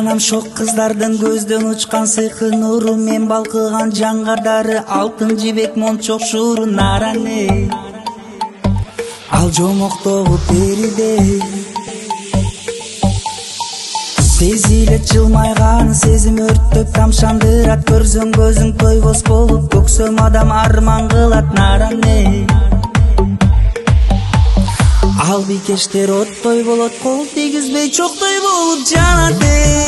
Тамшанам шок кыздардын көздөн учкан сыйкы нуру, мен балкыган жаңгардары алтын жибек мончок шууру наране. Ал жомоктогу перидей сезилет жылмайган сезим өрттөп тамшандырат, көрсөң көзүң тойбос болуп көксөм адам арман кылат наране. Ал бикештер оттой болот, кол тийгизбей чоктой болуп жанат эй.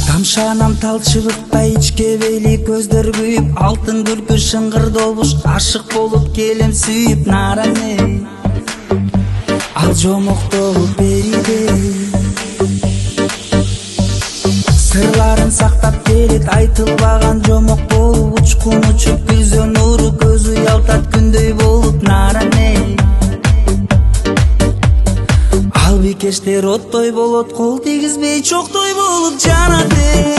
Тамшанам тал чыбыктай ичке бейли көздөр күйүп, алтын күлкү шыңгыр добуш ашык болуп келем сүйүп наране. Ал жомоктогу перидей сырларын сактап келет, айтылбаган жомок болуп учкун учуп күзгөн нуру, көзү ялтат күндөй болуп наране. Ал бикештер оттой болот, кол тийгизбей чоктой болуп жанат эй.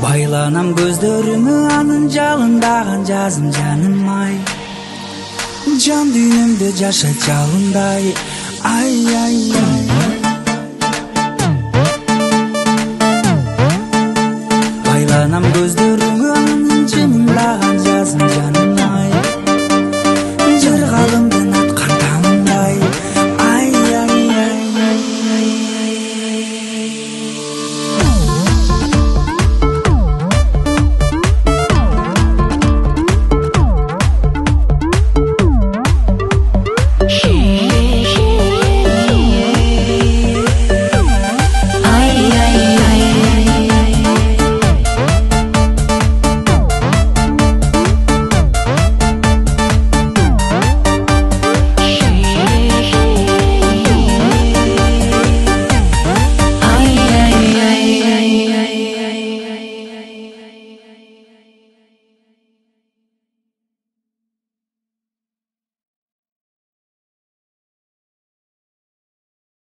Байланам көздөрүмө анын жалындаган жазым жаным ай, жан дүйнөмдө жашайт жалындай. Ай ай ай.